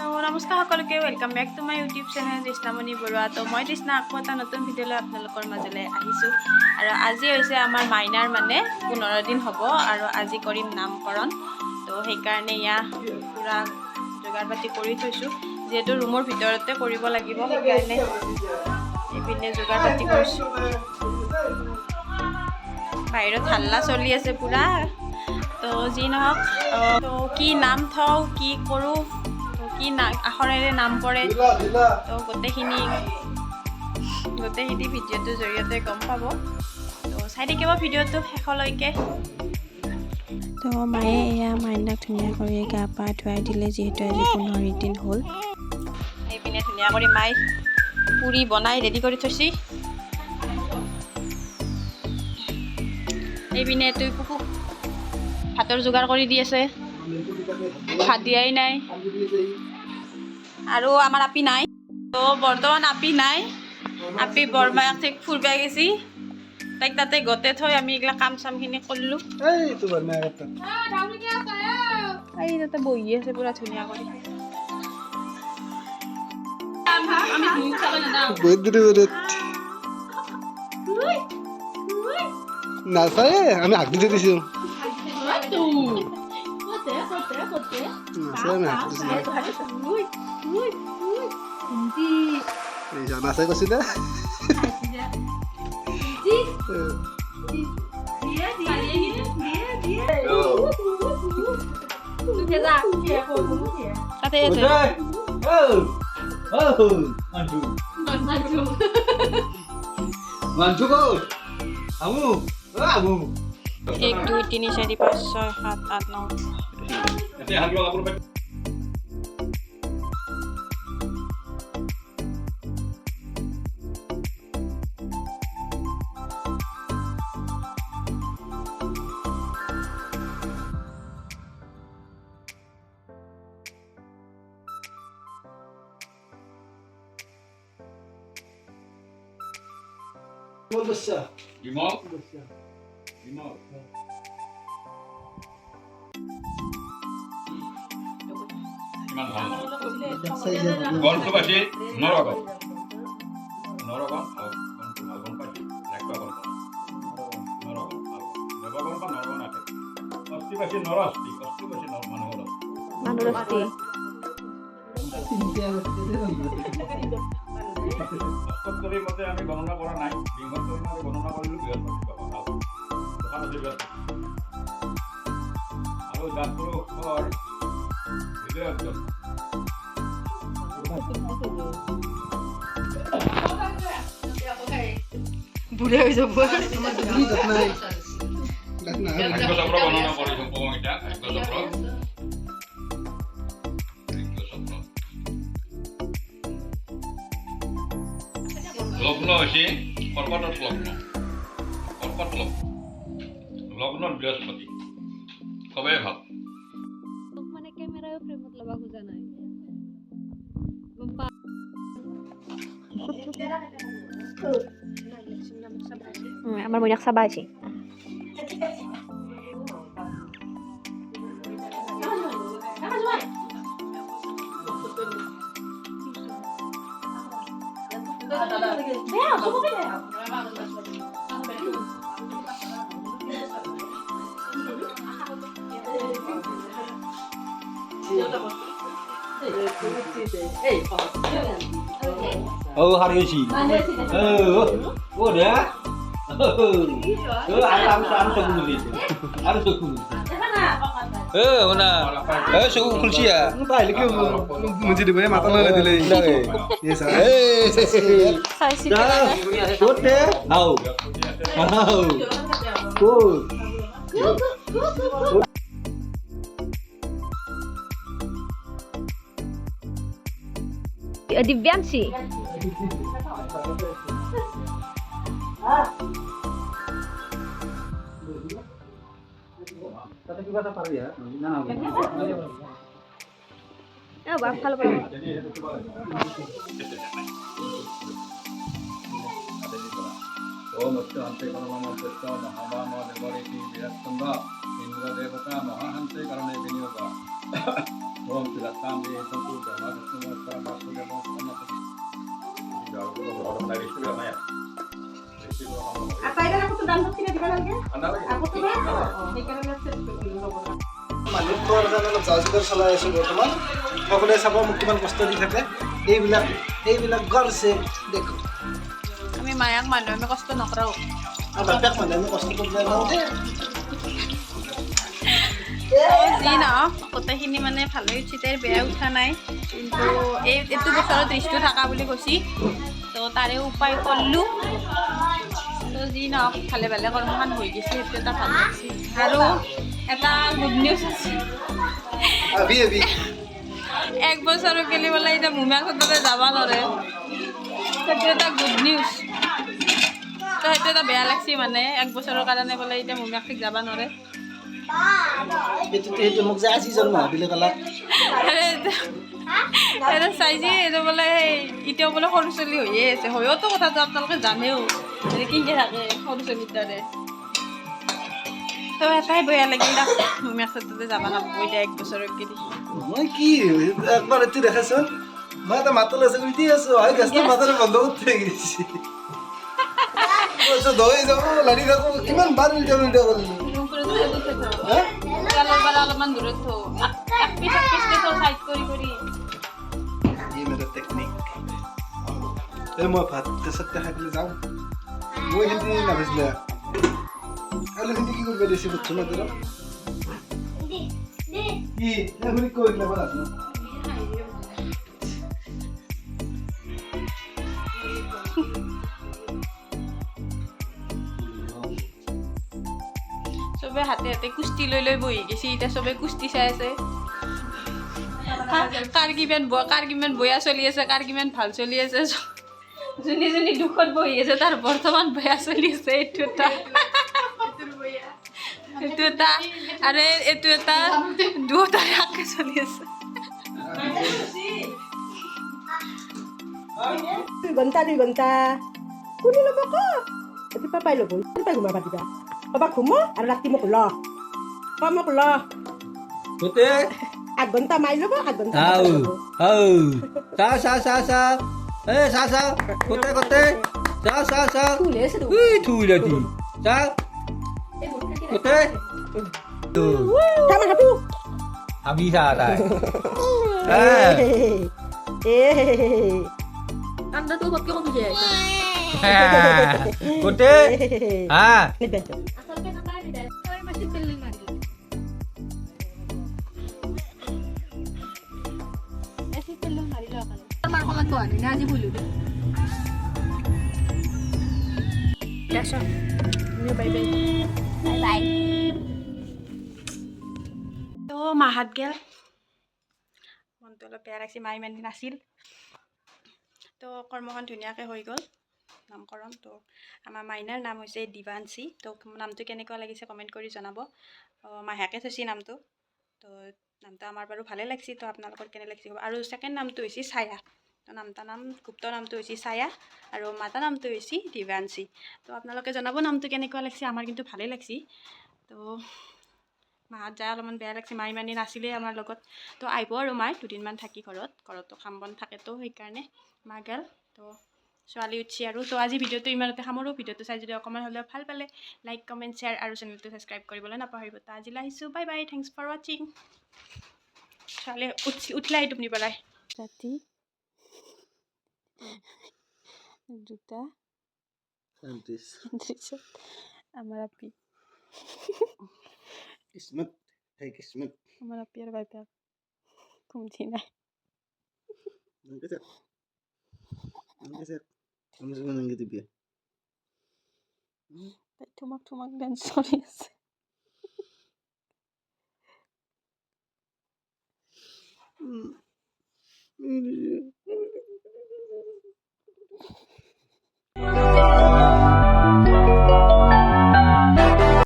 নমস্কাৰ সকলোকে welcome back to my YouTube channel Trishnamoni Baruah. তো মই তৃষ্ণা আকৌ এটা নতুন ভিডিঅ' লৈ আপোনালোকৰ মাজলৈ আহিছোঁ। আৰু আজি হৈছে আমাৰ মাইনাৰ মানে 15 দিন হ'ব আৰু আজি কৰিম নামকৰণ। তো সেইকাৰণে ইয়া পূৰা যোগাৰ পাতি কৰি থৈছোঁ, যিহেতু ৰুমৰ ভিতৰতে কৰিব লাগিব, সেইকাৰণে এইপিনে যোগাৰ পাতি কৰিছোঁ। বাহিৰত হাল্লা চলি আছে পূৰা। তো যি নহওক, তো কি নাম থওঁ, কি কৰোঁ, তো কি আখৰেৰে নাম পৰে, তো গোটেইখিনি ভিডিঅ'টোৰ জৰিয়তে গম পাব। তো চাই থাকিব ভিডিঅ'টো শেষলৈকে। তো মায়ে এয়া মাইনাক ধুনীয়া কৰি গা পা ধুৱাই দিলে, যিহেতু আজি 15 দিন হ'ল। এইপিনে ধুনীয়া কৰি মায়ে পুৰি বনাই ৰেডি কৰি থৈছি। এইপিনে তুই পুকুক ভাতৰ যোগাৰ কৰি দি আছে, ভাত দিয়াই নাই। আৰু আমাৰ আপি নাই, তো বৰ্তমান আপি নাই। আপি বৰমাক ঠিক ফুৰিব গেছি, তাইক তাতে গোটে থৈ আমি এইগিলা কাম চামখিনি কৰিলোঁ। এই তাতে বহি আছে পুৰা ধুনীয়া কৰি। নাচায়ে, আমি হাক দিতে দিছো। নাচাই কৈছি দে। তাতে আছে এক দুই তিনি চাৰি পাঁচ ছয় সাত আঠ ন। গল্পবাসী নরগণ নরগণ গল্পবাসী নরগণ দেবগণ বা নরগণ আছে। অস্থিবাসী নরস্তি, অস্থিবাসী মানুরস্তি। অষ্টত্তরের মতে আমি গণনা করা নাই, বিংহত্তরের মতে গণনা করলেও বৃহস্পতি বাবা দোকানে বৃহস্পতি আৰু জাতপুৰ হৃদয় অঞ্চল বুঢ়া হৈ যাব। ভাগ্যচক্ৰ গণনা কৰি সম্ভৱ এতিয়া ভাগ্যচক্ৰ লগ্ন হৈছে কৰ্কটত লগ্ন, কৰ্কট লগ্নত বৃহস্পতি সবেই ভাল। মানে কেমেৰাও ফ্ৰেমত ল'ব খোজা নাই, গম পা। আমাৰ মইনাক চাবা আছে। hari usi. Udah. Harus suku. Mana? Suku kulsia. পাইলে কি মুজি দিব মাথা লাগা দিলে এই স্যার চাইছি Kote. Au. Cool. Divyanshi. Kata juga tak tahu ya. Nah, বাপ ভালো পাবো। ओम हंते कर्म कृष्ण महावाम देवरेति विरक्तंगा इंद्र देवता महाहंते करणे विनियोग Om tidak kami tentu dalam semua selamat sudah mau selamat. Tidak orang dari itu ya. Apa itu aku tuh dalam sini di mana lagi? Anda lagi. Aku tuh kan? Ini kan lihat dulu. মানুহৰ কাৰণে অলপ যা যোগাৰ চলাই আছোঁ বৰ্তমান সকলোৱে চাব মোক কিমান কষ্ট দি থাকে এইবিলাক গড়ছে দেখো আমি মায়াক মানুহ আমি কষ্ট নকৰোঁ আৰু বাপেক মানুহে আমি কষ্ট কৰিব নোৱাৰোঁ দেই যি নহওক গোটেইখিনি মানে ভালে উঠি তাইৰ বেয়া উঠা নাই কিন্তু এইটো বছৰত দৃষ্টি থকা বুলি কৈছি তো তাৰে উপায় কৰিলোঁ তো যি নহওক ভালে ভালে কৰ্মখন হৈ গৈছে সেইটো এটা ভাল লাগিছে আৰু এটা গুড নিউজ আছে আবি এক বছৰ গেলি বোলে এতিয়া মোমাক তাতে যাব নোৱাৰে সেইটো এটা গুড নিউজ তো সেইটো এটা বেয়া লাগছে মানে এক বছৰৰ কাৰণে বোলে এতিয়া মোমাক যাব নোৱাৰে সেইটো মোক যে আজি জন্ম দিলে কালা এটা চাইজি এইটো বোলে এতিয়াও বোলে সৰু ছোৱালী হৈয়ে আছে হয়তো কথাটো আপোনালোকে জানেও কেনেকৈ থাকে সৰু ছোৱালীৰ দৰে তো এটাই বেয়া লাগিল মোমাক তাতে যাব নাপাব এতিয়া এক বছৰত গেলি মই কি একবাৰ এটি দেখাচোন মই এটা মাতল আছে উঠি আছো হয় গেছটো মাথাৰে বন্ধ উঠি গৈছে দৈ যাব লাৰি থাকো কিমান বাৰ উল্টা কৰিলো তেলৰ পৰা অলপমান দূৰত থওঁ এক পিচ থওঁ চাইড কৰি এই মেৰা টেকনিক এই মই ভাত চাত খাই পেলাই যাওঁ মই কিন্তু নাভাজিলে আলু কিন্তু কি কৰিব দিছে বুজছো না তোৰ কি এখনি কৈ দিলে বলা চবে হাতে হাতে কুস্তি লৈ বহি গৈছে এতিয়া চবে কুস্তি চাই আছে কাৰ কিমান বয়া চলি আছে কাৰ কিমান ভাল চলি আছে যোনী দুখত বহি আছে তাৰ বৰ্তমান বয়া চলি আছে এইটো এটা আৰু এইটো এটা দুটাৰে আগে চলি আছে দুই ঘণ্টা কোনে ল'ব ক এইটো পাপাই ল'ব পাপাই ঘুমা পাতিবা পাপা ঘুমো আৰু ৰাতি মোক ল মোক ল Kote. 8 ঘণ্টা মাই ল'ব 8 ঘণ্টা Sa. Sa. Kote. Sa. কোনে আছে তো Wih, tuh lagi. Sa. Kote. Tuh. কামা হাতু Habis sa. ঠাণ্ডা তো কত কত যায় Kote. Ah. তো মাহাত গেল মনটো অলপ বেয়া লাগিছে মাই ইমান দিন আছিল তো কৰ্মখন ধুনীয়াকৈ হৈ গ'ল নামকৰণ তো আমাৰ মাইনাৰ নাম হৈছে দিৱাঞ্চী তো নামটো কেনেকুৱা লাগিছে কমেণ্ট কৰি জনাব মাহেকে থৈছে নামটো তো নামটো আমাৰ বাৰু ভালে লাগিছে তো আপোনালোকৰ কেনে লাগিছে আৰু ছেকেণ্ড নামটো হৈছে ছায়া তো গুপ্ত নামটো হৈছে ছায়া আৰু মাতা নামটো হৈছে দিৱাঞ্চী তো আপোনালোকে জনাব নামটো কেনেকুৱা লাগিছে আমাৰ কিন্তু ভালেই লাগিছে তো মাহত যায় অলপমান বেয়া লাগিছে মাই ইমান দিন নাছিলেই আমাৰ লগত তো আহিব আৰু মাই দুদিনমান থাকি ঘৰতো কাম বন থাকেতো সেইকাৰণে মা গেল তো ছোৱালী উঠছি আৰু তো আজি ভিডিঅ'টো ইমানতে সামৰোঁ ভিডিঅ'টো চাই যদি অকণমান হ'লেও ভাল পালে লাইক কমেণ্ট শ্বেয়াৰ আৰু চেনেলটো ছাবস্ক্ৰাইব কৰিবলৈ নাপাহৰিব তো আজিলৈ আহিছোঁ বাই থেংকছ ফৰ ৱাচিং ছোৱালী উঠিলে আহি টোপনি পেলাই ৰাতি দুটা আমাৰ আপি কিসমত আমাৰ আপি আৰু বাইপাক কমতি নাই তাই ঠুমাক ডান্স কৰি আছে